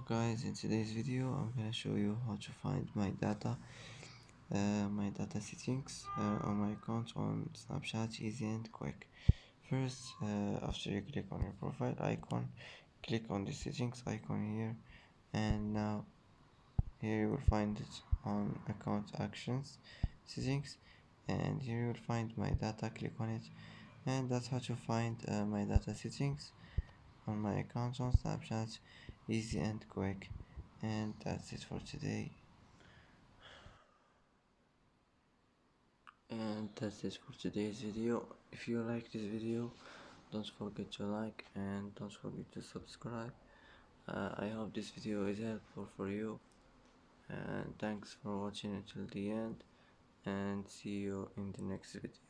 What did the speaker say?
Guys, in today's video I'm gonna show you how to find my data settings on my account on Snapchat, easy and quick. First, after you click on your profile icon, click on the settings icon here, and now here you will find it on account actions settings, and here you will find my data. Click on it, and that's how to find my data settings on my account on Snapchat, easy and quick. And that's it for today. And that's it for today's video. If you like this video, don't forget to like and don't forget to subscribe. I hope this video is helpful for you, and thanks for watching until the end, and see you in the next video.